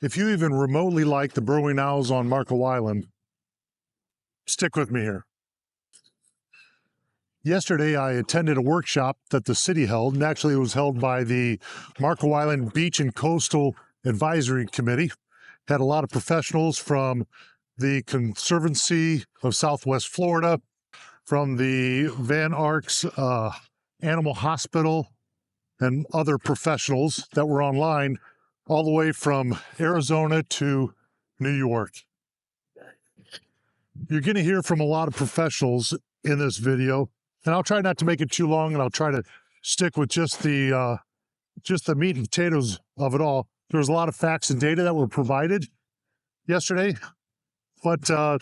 If you even remotely like the burrowing owls on Marco Island, stick with me here. Yesterday, I attended a workshop that the city held, and actually it was held by the Marco Island Beach and Coastal Advisory Committee. Had a lot of professionals from the Conservancy of Southwest Florida, from the Van Arks Animal Hospital, and other professionals that were online, all the way from Arizona to New York. You're going to hear from a lot of professionals in this video, and I'll try not to make it too long, and I'll try to stick with just the meat and potatoes of it all. There's a lot of facts and data that were provided yesterday, but the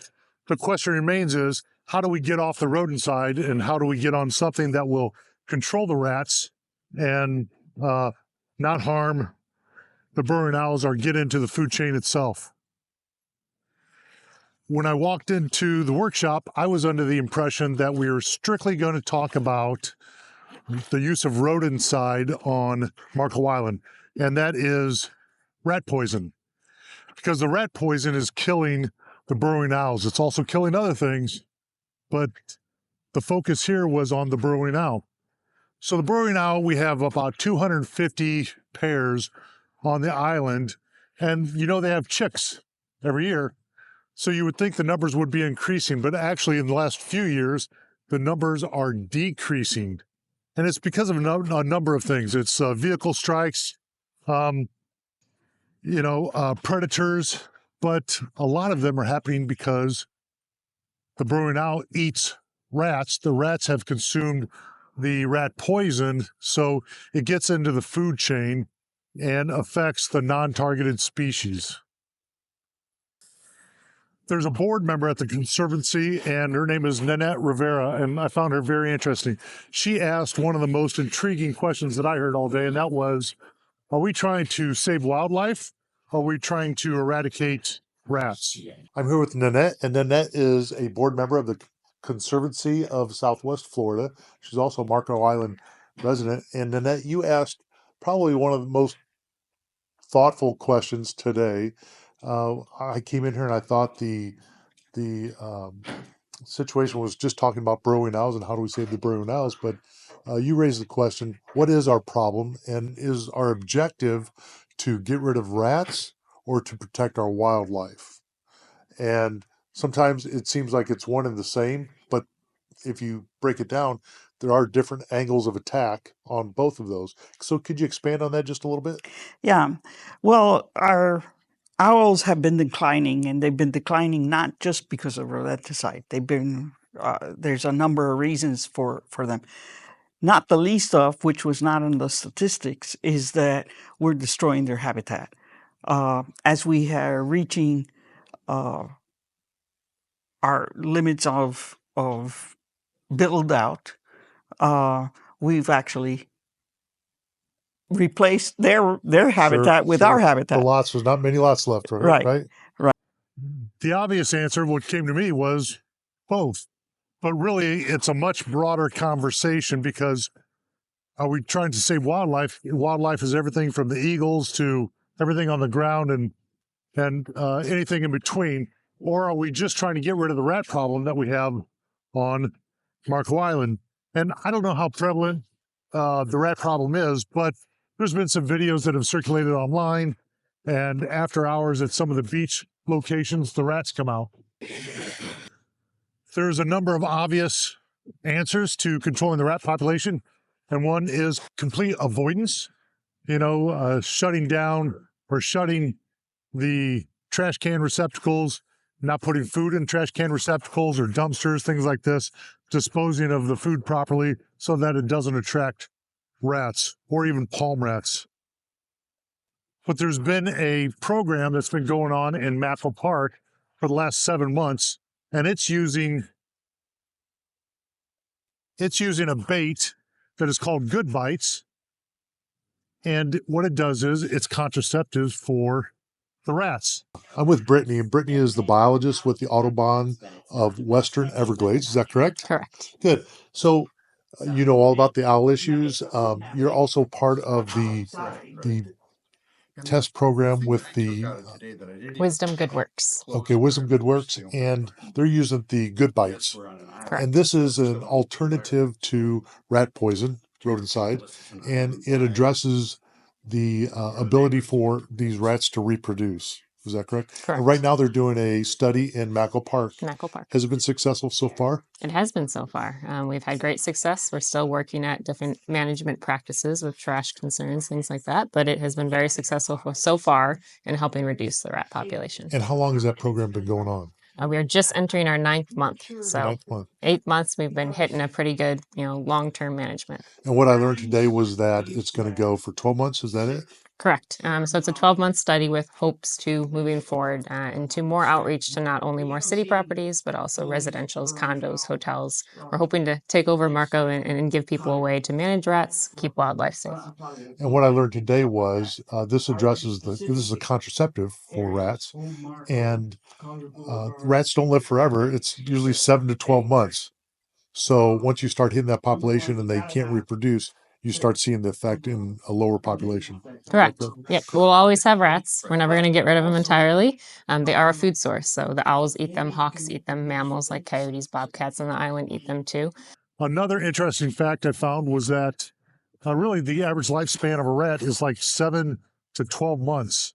question remains is, how do we get off the rodenticide, and how do we get on something that will control the rats and not harm the burrowing owls or get into the food chain itself? When I walked into the workshop, I was under the impression that we were strictly going to talk about the use of rodenticide on Marco Island, and that is rat poison. Because the rat poison is killing the burrowing owls. It's also killing other things, but the focus here was on the burrowing owl. So the burrowing owl, we have about 250 pairs on the island, and you know they have chicks every year. So you would think the numbers would be increasing, but actually in the last few years, the numbers are decreasing. And it's because of a number of things. It's vehicle strikes, predators, but a lot of them are happening because the burrowing owl eats rats. The rats have consumed the rat poison, so it gets into the food chain and affects the non-targeted species. There's a board member at the Conservancy, and her name is Nanette Rivera, and I found her very interesting. She asked one of the most intriguing questions that I heard all day, and that was, are we trying to save wildlife? Or are we trying to eradicate rats? I'm here with Nanette, and Nanette is a board member of the Conservancy of Southwest Florida. She's also a Marco Island resident. And Nanette, you asked probably one of the most thoughtful questions today. I came in here and I thought the situation was just talking about burrowing owls and how do we save the burrowing owls, but you raised the question, what is our problem, and is our objective to get rid of rats or to protect our wildlife? And sometimes it seems like it's one and the same, but if you break it down, there are different angles of attack on both of those. So could you expand on that just a little bit? Yeah. Well, our owls have been declining, and they've been declining not just because of rodenticide. They've been there's a number of reasons for them. Not the least of which was not in the statistics is that we're destroying their habitat. As we are reaching our limits of build out, we've actually replaced their habitat with our habitat. The lots, there's not many lots left, right? Right. The obvious answer, what came to me, was both. But really, it's a much broader conversation, because are we trying to save wildlife? Wildlife is everything from the eagles to everything on the ground and anything in between. Or are we just trying to get rid of the rat problem that we have on Marco Island? And I don't know how prevalent the rat problem is, but there's been some videos that have circulated online, and after hours at some of the beach locations, the rats come out. There's a number of obvious answers to controlling the rat population, and one is complete avoidance. Shutting down or shutting the trash can receptacles, not putting food in trash can receptacles or dumpsters, things like this, disposing of the food properly so that it doesn't attract rats or even palm rats. But there's been a program that's been going on in Mammals Park for the last 7 months, and it's using a bait that is called GoodBites, and what it does is it's contraceptive for the rats. I'm with Brittany, and Brittany is the biologist with the Audubon of Western Everglades. Is that correct? Correct. Good. So you know all about the owl issues. You're also part of the test program with the Wisdom Good Works. okay, Wisdom Good Works, and they're using the GoodBites. Correct. And this is an alternative to rat poison, rodenticide, and it addresses the ability for these rats to reproduce. Is that correct? Correct. And right now they're doing a study in Mackle Park. Mackle Park. Has it been successful so far? It has been so far. We've had great success. We're still working at different management practices with trash concerns, things like that, but it has been very successful so far in helping reduce the rat population. And how long has that program been going on? We are just entering our 9th month. So 9th month. 8 months, we've been hitting a pretty good, long-term management. And what I learned today was that it's going to go for 12 months. Is that it? Correct. So it's a 12-month study with hopes to moving forward into more outreach to not only more city properties, but also residentials, condos, hotels. We're hoping to take over Marco and give people a way to manage rats, keep wildlife safe. And what I learned today was this addresses this is a contraceptive for rats, and rats don't live forever. It's usually 7 to 12 months. So once you start hitting that population and they can't reproduce, you start seeing the effect in a lower population. Correct. Yep. We'll always have rats. We're never going to get rid of them entirely. They are a food source. So the owls eat them, hawks eat them, mammals like coyotes, bobcats on the island eat them too. Another interesting fact I found was that really the average lifespan of a rat is like 7 to 12 months,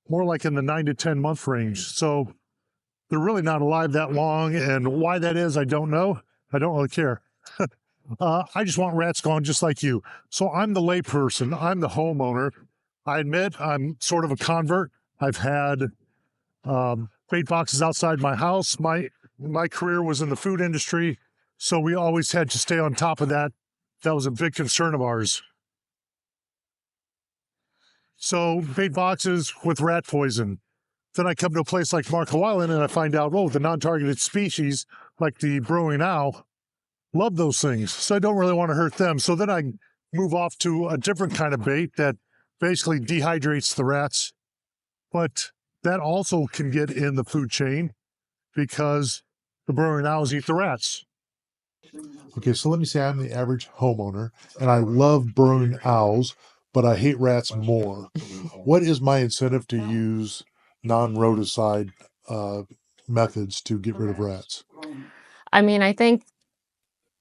more like in the 9 to 10 month range. So they're really not alive that long. And why that is, I don't know. I don't really care. I just want rats gone just like you. So I'm the layperson. I'm the homeowner. I admit I'm sort of a convert. I've had bait boxes outside my house. My career was in the food industry, so we always had to stay on top of that. That was a big concern of ours. So bait boxes with rat poison. Then I come to a place like Marco Island and I find out, oh, the non-targeted species, like the burrowing owl, love those things. So I don't really want to hurt them. So then I move off to a different kind of bait that basically dehydrates the rats. But that also can get in the food chain because the burrowing owls eat the rats. Okay, so let me say I'm the average homeowner and I love burrowing owls, but I hate rats more. What is my incentive to use non-rodenticide methods to get rid of rats? I mean, I think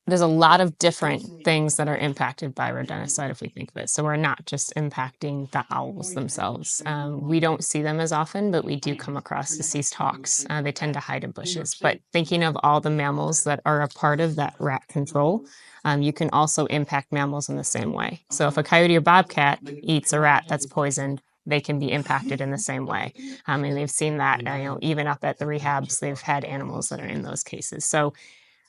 there's a lot of different things that are impacted by rodenticide if we think of it. So we're not just impacting the owls themselves. We don't see them as often, but we do come across deceased hawks. They tend to hide in bushes. But thinking of all the mammals that are a part of that rat control, you can also impact mammals in the same way. So if a coyote or bobcat eats a rat that's poisoned, they can be impacted in the same way. And they've seen that, even up at the rehabs, they've had animals that are in those cases. So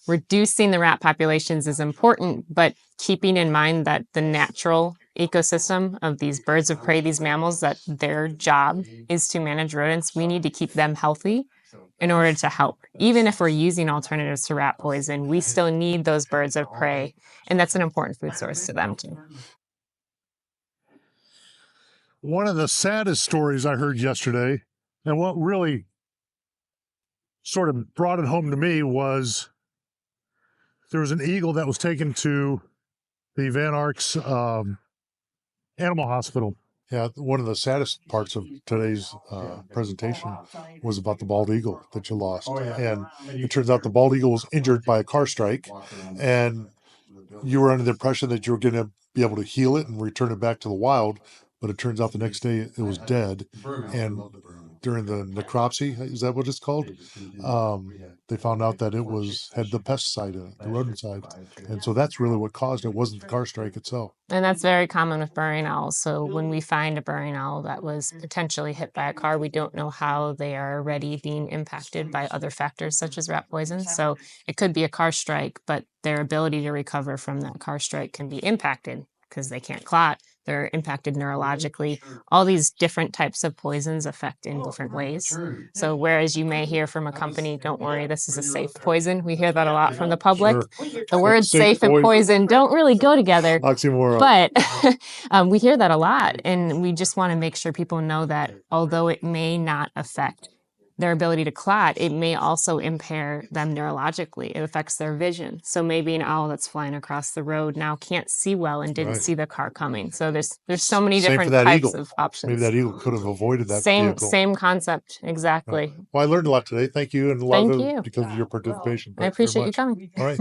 reducing the rat populations is important, but keeping in mind that the natural ecosystem of these birds of prey, these mammals, that their job is to manage rodents, we need to keep them healthy in order to help. Even if we're using alternatives to rat poison, we still need those birds of prey, and that's an important food source to them too. One of the saddest stories I heard yesterday, and what really sort of brought it home to me, was there was an eagle that was taken to the Van Ark's animal hospital. Yeah, one of the saddest parts of today's presentation was about the bald eagle that you lost. And it turns out the bald eagle was injured by a car strike, and you were under the impression that you were going to be able to heal it and return it back to the wild, but it turns out the next day it was dead. And during the necropsy, is that what it's called? They found out that it had the pesticide in it, the rodenticide. And so that's really what caused it, wasn't the car strike itself. And that's very common with burrowing owls. So when we find a burrowing owl that was potentially hit by a car, we don't know how they are already being impacted by other factors such as rat poison. So it could be a car strike, but their ability to recover from that car strike can be impacted because they can't clot. They're impacted neurologically. All these different types of poisons affect in different ways. So whereas you may hear from a company, don't worry, this is a safe poison. We hear that a lot from the public. Sure. The words safe and poison don't really go together. Oxymoron. But we hear that a lot. And we just want to make sure people know that although it may not affect their ability to clot, it may also impair them neurologically. It affects their vision. So maybe an owl that's flying across the road now can't see well and didn't see the car coming. So there's so many Same for different that types eagle. of options. Maybe that eagle could have avoided that vehicle. Same concept, exactly. Well, I learned a lot today. Thank you, and a lot Thank of it you. because of your participation. I Thank you very appreciate you much. coming. All right.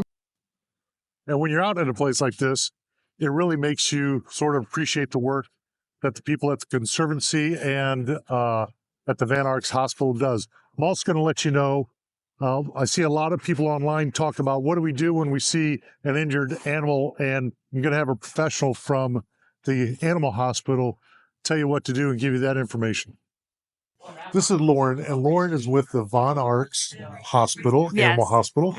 And when you're out at a place like this, it really makes you sort of appreciate the work that the people at the Conservancy and at the Van Arks Hospital does. I'm also going to let you know, I see a lot of people online talk about what do we do when we see an injured animal, and I'm going to have a professional from the animal hospital tell you what to do and give you that information. This is Lauren, and Lauren is with the Van Arks Hospital, Animal Hospital,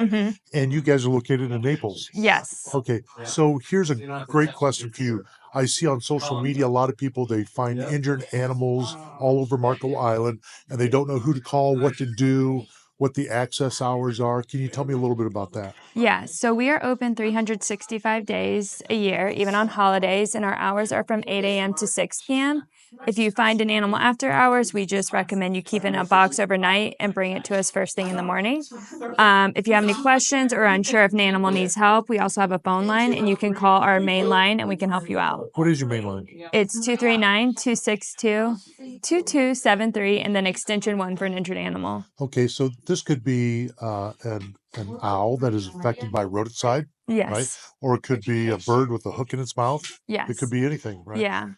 and you guys are located in Naples. Yes. Okay, so here's a great question for you. I see on social media a lot of people, they find injured animals all over Marco Island, and they don't know who to call, what to do, what the access hours are. Can you tell me a little bit about that? Yeah, so we are open 365 days a year, even on holidays, and our hours are from 8 a.m. to 6 p.m. If you find an animal after hours, we just recommend you keep it in a box overnight and bring it to us first thing in the morning. If you have any questions or unsure if an animal needs help, we also have a phone line, and you can call our main line and we can help you out. What is your main line? It's 239-262-2273, and then extension 1 for an injured animal. Okay, so this could be an owl that is affected by rodenticide, Yes. right? Or it could be a bird with a hook in its mouth. Yes. It could be anything, right? Yeah.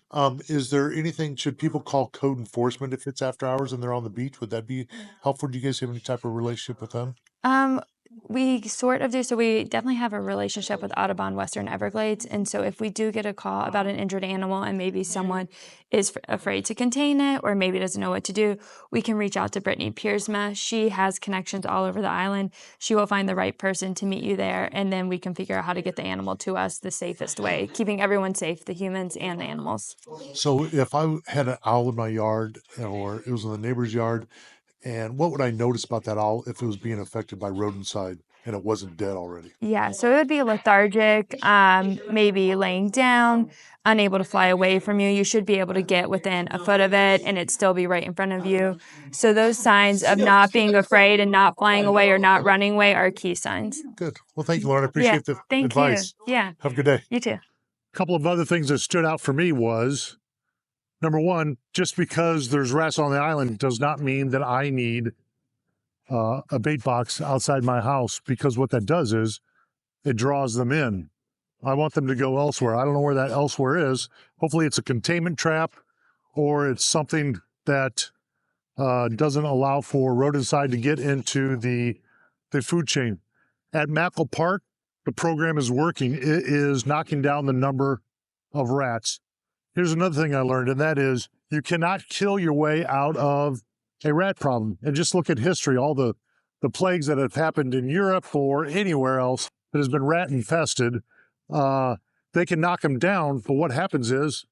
Is there anything, should people call code enforcement if it's after hours and they're on the beach? Would that be helpful? Do you guys have any type of relationship with them? We sort of do. So we definitely have a relationship with Audubon Western Everglades. And so if we do get a call about an injured animal and maybe someone is afraid to contain it or maybe doesn't know what to do, we can reach out to Brittany Piersma. She has connections all over the island. She will find the right person to meet you there. And then we can figure out how to get the animal to us the safest way, keeping everyone safe, the humans and the animals. So if I had an owl in my yard or it was in the neighbor's yard, and what would I notice about that owl if it was being affected by rodenticide and it wasn't dead already? Yeah, so it would be lethargic, maybe laying down, unable to fly away from you. You should be able to get within a foot of it and it still be right in front of you. So those signs of not being afraid and not flying away or not running away are key signs. Good. Well, thank you, Lauren. I appreciate the advice. Thank you. Yeah. Have a good day. You too. A couple of other things that stood out for me was, number one, just because there's rats on the island does not mean that I need a bait box outside my house, because what that does is it draws them in. I want them to go elsewhere. I don't know where that elsewhere is. Hopefully it's a containment trap or it's something that doesn't allow for rodenticide to get into the food chain. At Mackle Park, the program is working. It is knocking down the number of rats. Here's another thing I learned, and that is you cannot kill your way out of a rat problem. And just look at history, all the plagues that have happened in Europe or anywhere else that has been rat infested. They can knock them down, but what happens is,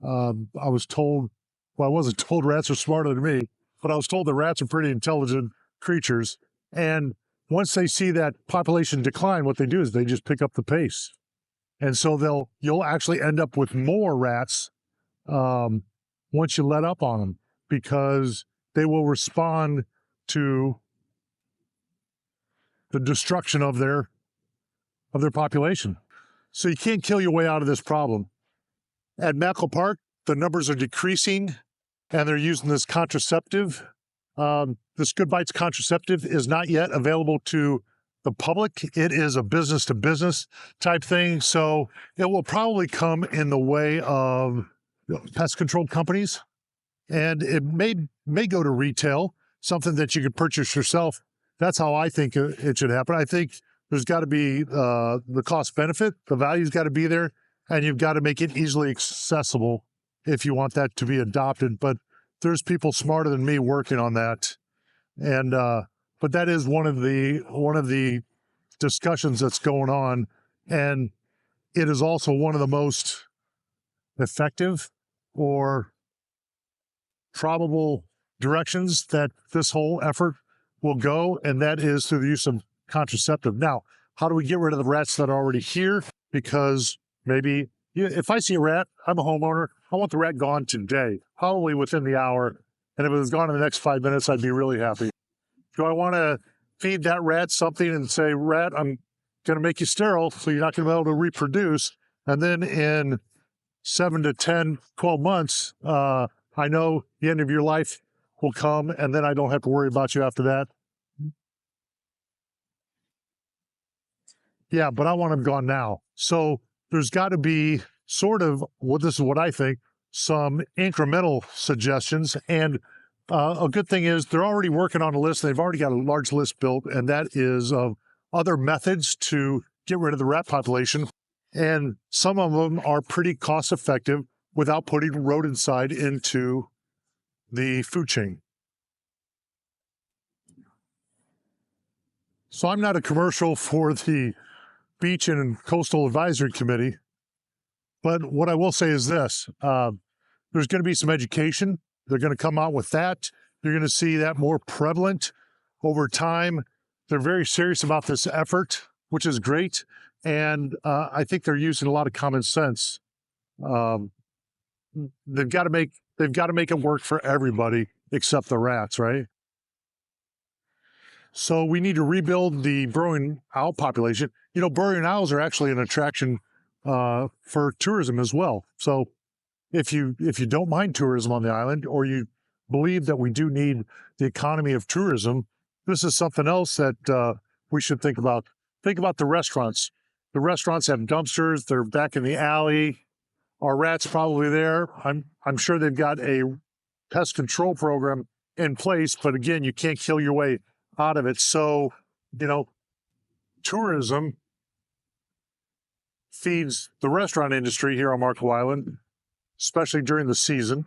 I was told, well, I wasn't told rats are smarter than me, but I was told that rats are pretty intelligent creatures. And once they see that population decline, what they do is they just pick up the pace. And so you'll actually end up with more rats once you let up on them, because they will respond to the destruction of their population. So you can't kill your way out of this problem. At Mackle Park, the numbers are decreasing, and they're using this contraceptive. This GoodBites contraceptive is not yet available to the public. It is a business-to-business type thing, so it will probably come in the way of pest control companies, and it may go to retail, something that you could purchase yourself. That's how I think it should happen. I think there's got to be the cost benefit, the value's got to be there, and you've got to make it easily accessible if you want that to be adopted. But there's people smarter than me working on that, and but that is one of the discussions that's going on, and it is also one of the most effective or probable directions that this whole effort will go, and that is through the use of contraceptive. Now, how do we get rid of the rats that are already here? Because maybe if I see a rat, I'm a homeowner, I want the rat gone today, probably within the hour. And if it was gone in the next 5 minutes, I'd be really happy. Do I want to feed that rat something and say, rat, I'm going to make you sterile, so you're not going to be able to reproduce? And then in 7 to 10, 12 months, I know the end of your life will come, and then I don't have to worry about you after that. Yeah, but I want them gone now. So there's got to be sort of, well, this is what I think, some incremental suggestions. And a good thing is they're already working on a list. They've already got a large list built, and that is of other methods to get rid of the rat population. And some of them are pretty cost effective without putting rodenticide into the food chain. So I'm not a commercial for the Beach and Coastal Advisory Committee, but what I will say is this. There's going to be some education. They're going to come out with that. You're going to see that more prevalent over time. They're very serious about this effort, which is great. And I think they're using a lot of common sense. They've got to make it work for everybody except the rats, right? So we need to rebuild the burrowing owl population. You know, burrowing owls are actually an attraction for tourism as well. So if you don't mind tourism on the island, or you believe that we do need the economy of tourism, this is something else that we should think about. Think about the restaurants. The restaurants have dumpsters. They're back in the alley. Our rats probably there. I'm sure they've got a pest control program in place, but again, you can't kill your way out of it. So, you know, tourism feeds the restaurant industry here on Marco Island, especially during the season.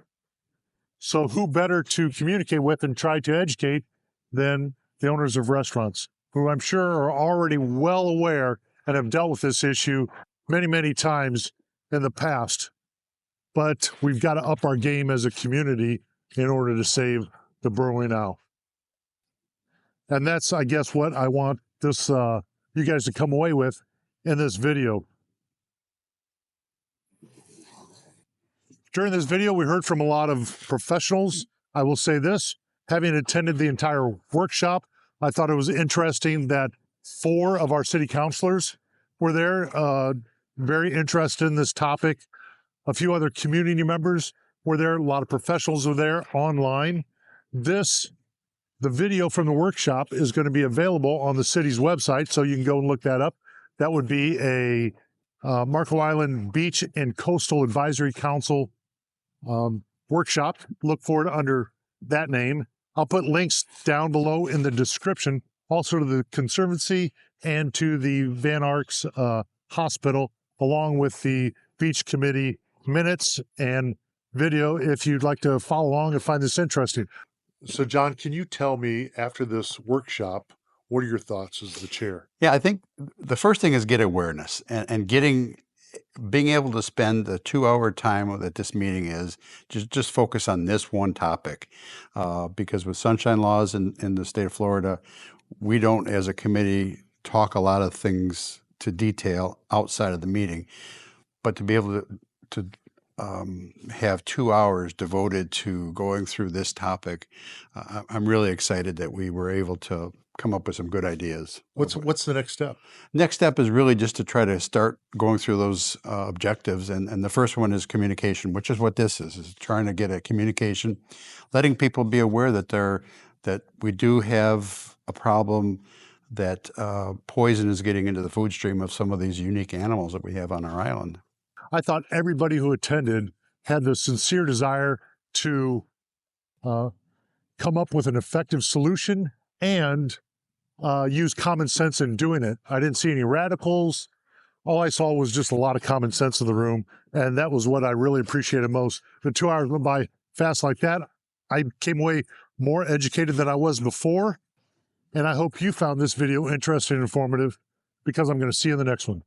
So who better to communicate with and try to educate than the owners of restaurants, who I'm sure are already well aware and have dealt with this issue many, many times in the past. But we've got to up our game as a community in order to save the burrowing owl. And that's, I guess, what I want this you guys to come away with in this video. During this video, we heard from a lot of professionals. I will say this, having attended the entire workshop, I thought it was interesting that 4 of our city councilors were there, very interested in this topic. A few other community members were there. A lot of professionals were there online. The video from the workshop is going to be available on the city's website, so you can go and look that up. That would be a Marco Island Beach and Coastal Advisory Council workshop. Look for it under that name. I'll put links down below in the description, also to the Conservancy and to the Van Arks Hospital, along with the Beach Committee minutes and video if you'd like to follow along and find this interesting. So, John, can you tell me, after this workshop, what are your thoughts as the chair? Yeah, I think the first thing is get awareness and being able to spend the 2-hour time that this meeting is just focus on this one topic. Because with sunshine laws in the state of Florida, we don't, as a committee, talk a lot of things to detail outside of the meeting. But to be able to have 2 hours devoted to going through this topic, I'm really excited that we were able to come up with some good ideas. What's the next step? Next step is really just to try to start going through those objectives. And the first one is communication, which is what this is trying to get a communication, letting people be aware that we do have a problem, that poison is getting into the food stream of some of these unique animals that we have on our island. I thought everybody who attended had the sincere desire to come up with an effective solution and use common sense in doing it. I didn't see any radicals. All I saw was just a lot of common sense in the room, and that was what I really appreciated most. The 2 hours went by fast like that. I came away more educated than I was before, and I hope you found this video interesting and informative, because I'm going to see you in the next one.